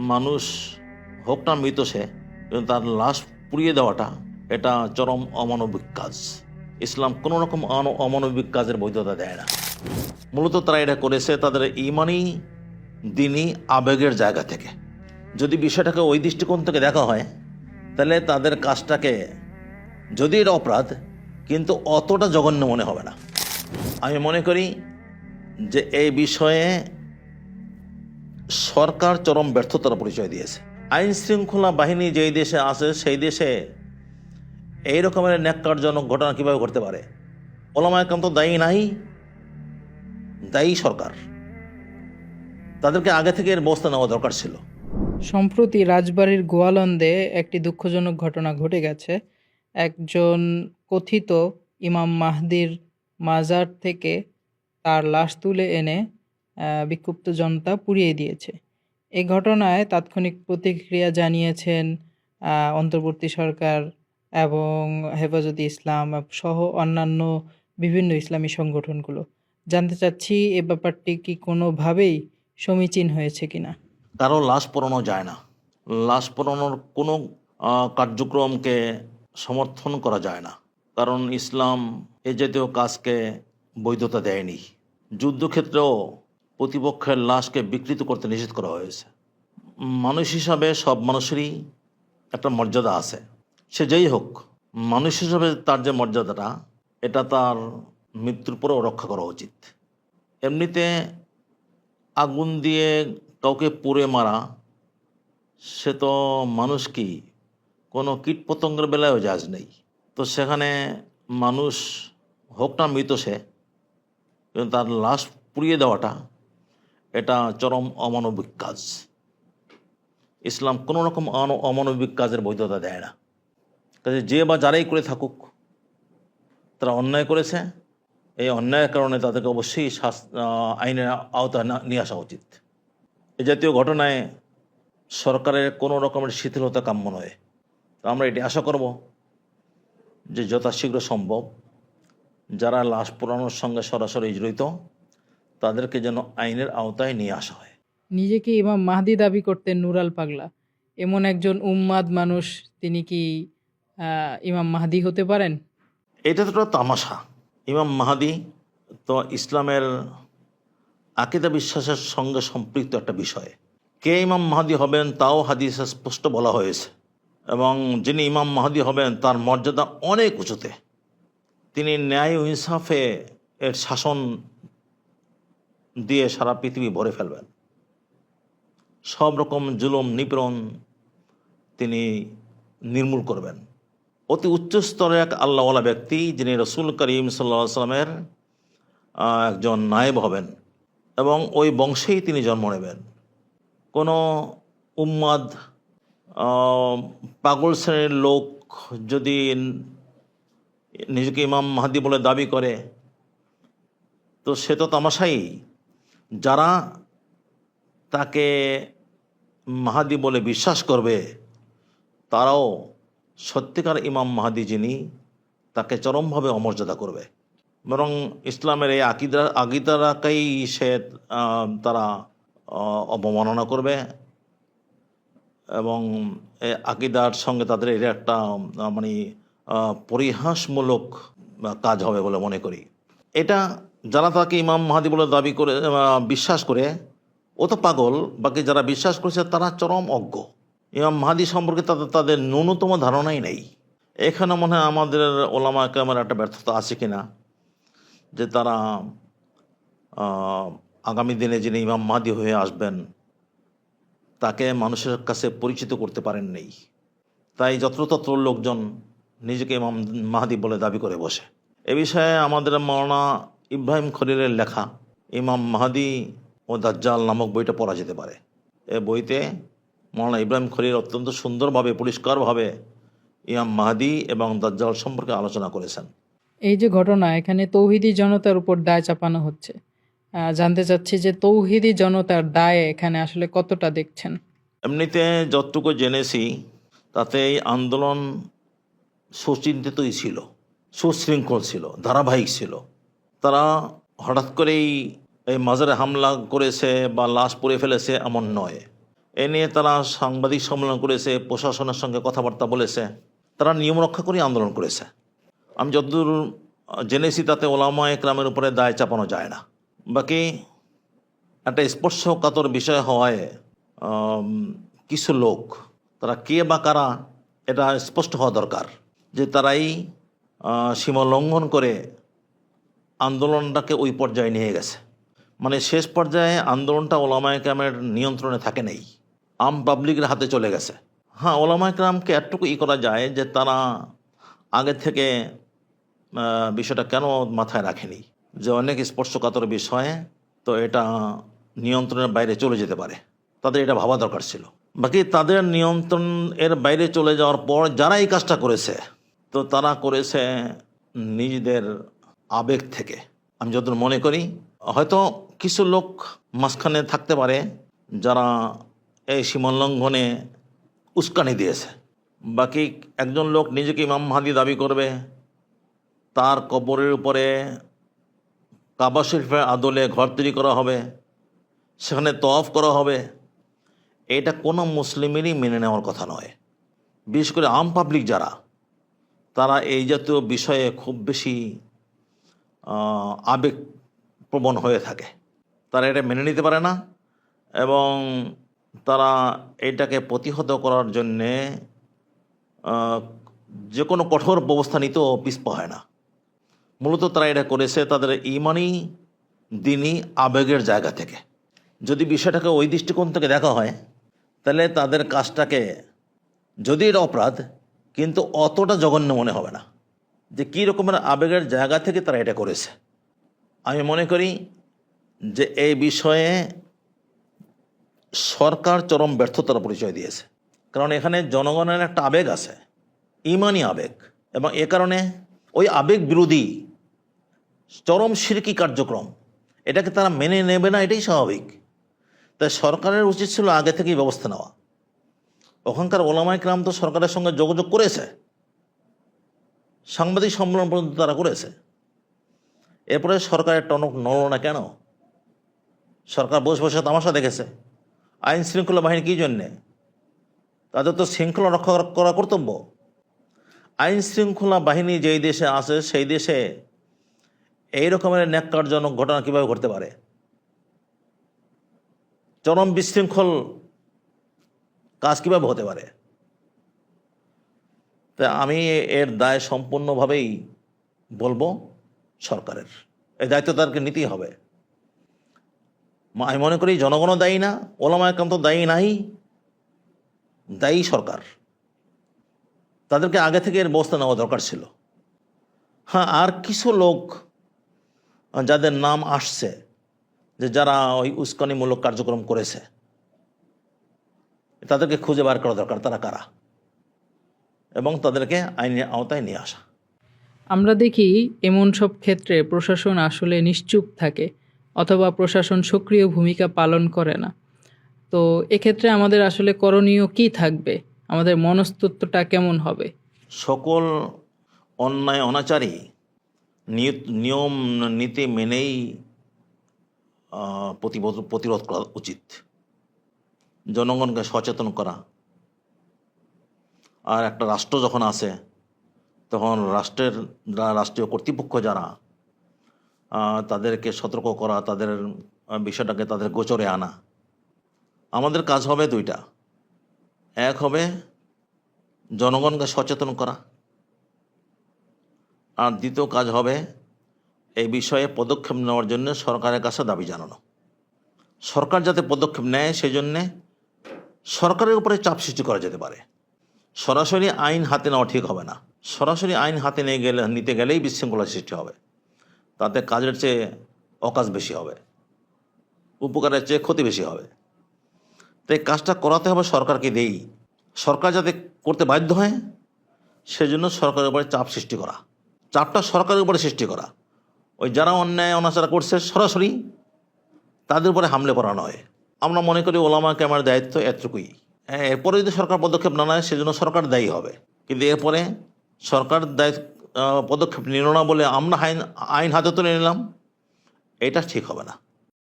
মানুষ হোক না মৃত সে, কিন্তু তার লাশ পুড়িয়ে দেওয়াটা এটা চরম অমানবিক কাজ। ইসলাম কোনো রকম অমানবিক কাজের বৈধতা দেয় না। মূলত তারা এটা করেছে তাদের ইমানি দিনই আবেগের জায়গা থেকে। যদি বিষয়টাকে ওই দৃষ্টিকোণ থেকে দেখা হয় তাহলে তাদের কাজটাকে, যদি এটা অপরাধ, কিন্তু অতটা জঘন্য মনে হবে না। আমি মনে করি যে এই বিষয়ে সরকার চরম ব্যর্থতার পরিচয় দিয়েছে। আইন শৃঙ্খলা বাহিনী যেই দেশে আছে সেই দেশে এই রকমের ন্যাক্কারজনক ঘটনা কীভাবে ঘটতে পারে? ওলামায়ে কেরাম তো দায়ী নাই, দায়ী সরকার। তাদেরকে আগে থেকে এর ব্যবস্থা নেওয়া দরকার ছিল। সম্প্রতি রাজবাড়ীর গোয়ালন্দে একটি দুঃখজনক ঘটনা ঘটে গেছে। একজন কথিত ইমাম মাহদির মাজার থেকে তার লাশ তুলে এনে বিক্ষুব্ধ জনতা পুড়িয়ে দিয়েছে। এই ঘটনায় তাৎক্ষণিক প্রতিক্রিয়া জানিয়েছেন অন্তর্বর্তী সরকার এবং হেফাজতে ইসলাম সহ অন্যান্য বিভিন্ন ইসলামী সংগঠনগুলো। জানতে চাচ্ছি এ ব্যাপারটি কি কোনোভাবেই সমীচীন হয়েছে কিনা। কারো লাশ পোড়ানো যায় না। লাশ পোড়ানোর কোনো কার্যক্রমকে সমর্থন করা যায় না, কারণ ইসলাম এ জাতীয় কাজকে বৈধতা দেয়নি। যুদ্ধক্ষেত্রেও প্রতিপক্ষের লাশকে বিকৃত করতে নিষেধ করা হয়েছে। মানুষ হিসাবে সব মানুষেরই একটা মর্যাদা আছে, সে যেই হোক। মানুষ হিসাবে তার যে মর্যাদাটা, এটা তার মৃত্যুর পরেও রক্ষা করা উচিত। এমনিতে আগুন দিয়ে কাউকে পুড়ে মারা, সে তো মানুষ কি, কোনো কীটপতঙ্গের বেলায়ও জায়জ নেই। তো সেখানে মানুষ হোক না মৃত সে, কিন্তু তার লাশ পুড়িয়ে দেওয়াটা এটা চরম অমানবিক কাজ। ইসলাম কোনো রকম অমানবিক কাজের বৈধতা দেয় না। কাজে যে বা যারাই করে থাকুক, তারা অন্যায় করেছে। এই অন্যায়ের কারণে তাদেরকে অবশ্যই আইনের আওতায় নিয়ে আসা উচিত। এ জাতীয় ঘটনায় সরকারের কোনো রকমের শিথিলতা কাম্য নয়। তো আমরা এটি আশা করব যে যথাশীঘ্র সম্ভব যারা লাশ পোড়ানোর সঙ্গে সরাসরি জড়িত তাদেরকে যেন আইনের আওতায় নিয়ে আসা হয়। নিজেকে ইমাম মাহদি দাবি করতেন নুরাল পাগলা, এমন একজন উম্মাদ মানুষ, তিনি কি ইমাম মাহদি হতে পারেন? এটা তো তামাশা। ইমাম মাহদি তো ইসলামের আকীদা বিশ্বাসের সঙ্গে সম্পৃক্ত একটা বিষয়। কে ইমাম মাহদি হবেন তাও হাদিসে স্পষ্ট বলা হয়েছে, এবং যিনি ইমাম মাহদি হবেন তার মর্যাদা অনেক উঁচুতে। তিনি ন্যায় ও ইনসাফে এর শাসন দিয়ে সারা পৃথিবী ভরে ফেলবেন। সব রকম জুলুম নিপীড়ন তিনি নির্মূল করবেন। অতি উচ্চ স্তরে এক আল্লাহওয়ালা ব্যক্তি, যিনি রসুল করিম সাল্লাল্লাহু আলাইহি ওয়াসাল্লামের একজন নায়েব হবেন, এবং ওই বংশেই তিনি জন্ম নেবেন। কোনো উম্মাদ পাগল শ্রেণীর লোক যদি নিজেকে ইমাম মাহদি বলে দাবি করে, তো সে তো তামাশাই। যারা তাকে মাহাদি বলে বিশ্বাস করবে তারাও সত্যিকার ইমাম মাহাদি যিনি, তাকে চরমভাবে অমর্যাদা করবে। বরং ইসলামের এই আকিদারাকেই সে তারা অবমাননা করবে, এবং এই আকিদার সঙ্গে তাদের এটা একটা মানে পরিহাসমূলক কাজ হবে বলে মনে করি। এটা যারা তাকে ইমাম মাহদি বলে দাবি করে বিশ্বাস করে, ও তো পাগল। বাকি যারা বিশ্বাস করেছে তারা চরম অজ্ঞ। ইমাম মাহদি সম্পর্কে তাদের ন্যূনতম ধারণাই নেই। এখানে মনে হয় আমাদের ওলামায়ে কেরামের একটা ব্যর্থতা আছে কিনা, যে তারা আগামী দিনে যিনি ইমাম মাহদি হয়ে আসবেন তাকে মানুষের কাছে পরিচিত করতে পারেন নেই। তাই যত্রতত্র লোকজন নিজেকে ইমাম মাহদি বলে দাবি করে বসে। এ বিষয়ে আমাদের মাওলানা ইব্রাহিম খলিলের লেখা ইমাম মাহদি ও দাজ্জাল নামক বইটা পড়া যেতে পারে। এ বইতে মাওলানা ইব্রাহিম খলিল অত্যন্ত সুন্দরভাবে, পরিষ্কারভাবে ইমাম মাহদি এবং দাজ্জাল সম্পর্কে আলোচনা করেছেন। এই যে ঘটনা, এখানে তৌহিদি জনতার উপর দায় চাপানো হচ্ছে। জানতে চাচ্ছি যে তৌহিদি জনতার দায় এখানে আসলে কতটা দেখছেন? এমনিতে যতটুকু জেনেছি তাতে এই আন্দোলন সুচিন্তিতই ছিল, সুশৃঙ্খল ছিল, ধারাবাহিক ছিল। তারা হঠাৎ করেই এই মাজারে হামলা করেছে বা লাশ পুড়ে ফেলেছে এমন নয়। এ নিয়ে তারা সাংবাদিক সম্মেলন করেছে, প্রশাসনের সঙ্গে কথাবার্তা বলেছে, তারা নিয়ম রক্ষা করে আন্দোলন করেছে। আমি যতদূর জেনেছি তাতে ওলামা একরামের উপরে দায় চাপানো যায় না। বাকি একটা স্পর্শকাতর বিষয় হওয়ায় কিছু লোক, তারা কে বা কারা, এটা স্পষ্ট হওয়া দরকার যে তারাই সীমা লঙ্ঘন করে আন্দোলনটাকে ওই পর্যায়ে নিয়ে গেছে। মানে শেষ পর্যায়ে আন্দোলনটা ওলামা একরামের নিয়ন্ত্রণে থাকে নেই, আম পাবলিকের হাতে চলে গেছে। হ্যাঁ, ওলামা একরামকে এতটুকু করা যায় যে তারা আগে থেকে বিষয়টা কেন মাথায় রাখেনি যে অনেক স্পর্শকাতর বিষয়ে তো এটা নিয়ন্ত্রণের বাইরে চলে যেতে পারে, তাদের এটা ভাবা দরকার ছিল। বাকি তাদের নিয়ন্ত্রণ এর বাইরে চলে যাওয়ার পর যারা এই কাজটা করেছে, তো তারা করেছে নিজেদের আবেগ থেকে। আমি যতদূর মনে করি হয়তো কিছু লোক মাঝখানে থাকতে পারে যারা এই সীমালঙ্ঘনে উস্কানি দিয়েছে। বাকি একজন লোক নিজেকে ইমাম মাহদী দাবি করবে, তার কবরের উপরে কাবা শরীফের আদলে ঘর তৈরি করা হবে, সেখানে তওয়াফ করা হবে, এটা কোনো মুসলিমেরই মেনে নেওয়ার কথা নয়। বিশেষ করে আম পাবলিক যারা, তারা এই জাতীয় বিষয়ে খুব বেশি আবেগপ্রবণ হয়ে থাকে, তারা এটা মেনে নিতে পারে না এবং তারা এটাকে প্রতিহত করার জন্যে যে কোনো কঠোর ব্যবস্থা নিতেও পিছপা হয় না। মূলত তারা এটা করেছে তাদের ইমানি দিনই আবেগের জায়গা থেকে। যদি বিষয়টাকে ওই দৃষ্টিকোণ থেকে দেখা হয় তাহলে তাদের কাজটাকে, যদি এটা অপরাধ, কিন্তু অতটা জঘন্য মনে হবে না যে কী রকমের আবেগের জায়গা থেকে তারা এটা করেছে। আমি মনে করি যে এই বিষয়ে সরকার চরম ব্যর্থতার পরিচয় দিয়েছে, কারণ এখানে জনগণের একটা আবেগ আছে, ইমানি আবেগ, এবং এ কারণে ওই আবেগ বিরোধী চরম শিরকি কার্যক্রম এটাকে তারা মেনে নেবে না, এটাই স্বাভাবিক। তাই সরকারের উচিত ছিল আগে থেকেই ব্যবস্থা নেওয়া। ওখানকার ওলামা ইকরাম তো সরকারের সঙ্গে যোগাযোগ করেছে, সাংবাদিক সম্মেলন পর্যন্ত তারা করেছে। এরপরে সরকারের টনক নড়ল না কেন? সরকার বসে বসে তামাশা দেখেছে। আইন শৃঙ্খলা বাহিনী কী জন্যে? তাদের তো শৃঙ্খলা রক্ষা করা কর্তব্য। আইন শৃঙ্খলা বাহিনী যেই দেশে আছে সেই দেশে এই রকমের ন্যাক্কারজনক ঘটনা কীভাবে ঘটতে পারে? চরম বিশৃঙ্খল কাজ কীভাবে হতে পারে? তা আমি এর দায় সম্পূর্ণভাবেই বলবো সরকারের, এই দায়িত্ব তাদেরকে নিতেই হবে। আমি মনে করি জনগণও দায়ী না, ওলামা একরাম তো দায়ী নাই, দায়ী সরকার। তাদেরকে আগে থেকে এর ব্যবস্থা নেওয়া দরকার ছিল। হ্যাঁ, আর কিছু লোক যাদের নাম আসছে যে যারা ওই উস্কানিমূলক কার্যক্রম করেছে, তাদেরকে খুঁজে বার করা দরকার, তারা কারা, এবং তাদেরকে আইনের আওতায় নিয়ে আসা। আমরা দেখি এমন সব ক্ষেত্রে প্রশাসন আসলে নিশ্চুপ থাকে অথবা প্রশাসন সক্রিয় ভূমিকা পালন করে না। তো এক্ষেত্রে আমাদের আসলে করণীয় কি থাকবে? আমাদের মনস্তত্ত্বটা কেমন হবে? সকল অন্যায় অনাচারী নিয়ম নীতি মেনেই প্রতিরোধ করা উচিত। জনগণকে সচেতন করা, আর একটা রাষ্ট্র যখন আছে তখন রাষ্ট্রীয় কর্তৃপক্ষ যারা, তাদেরকে সতর্ক করা, তাদের বিষয়টাকে তাদের গোচরে আনা। আমাদের কাজ হবে দুইটা, এক হবে জনগণকে সচেতন করা, আর দ্বিতীয় কাজ হবে এই বিষয়ে পদক্ষেপ নেওয়ার জন্য সরকারের কাছে দাবি জানানো। সরকার যাতে পদক্ষেপ নেয় সেই জন্যে সরকারের উপরে চাপ সৃষ্টি করা যেতে পারে। সরাসরি আইন হাতে নেওয়া ঠিক হবে না। সরাসরি আইন হাতে নিতে গেলেই বিশৃঙ্খলা সৃষ্টি হবে, তাতে কাজের চেয়ে অকাজ বেশি হবে, উপকারের চেয়ে ক্ষতি বেশি হবে। তাই কাজটা করাতে হবে সরকারকে দিয়েই। সরকার যাতে করতে বাধ্য হয় সেজন্য সরকারের উপরে চাপ সৃষ্টি করা, চাপটা সরকারের উপরে সৃষ্টি করা। ওই যারা অন্যায় অনাচার করছে সরাসরি তাদের উপরে হামলে পড়া নয়। আমরা মনে করি ওলামা একরামের দায়িত্ব এতটুকুই। এরপরে যদি সরকার পদক্ষেপ না নেয় সেজন্য সরকার দায়ী হবে, কিন্তু এরপরে সরকার পদক্ষেপ নিল না বলে আমরা আইন হাতে তুলে নিলাম, এটা ঠিক হবে না।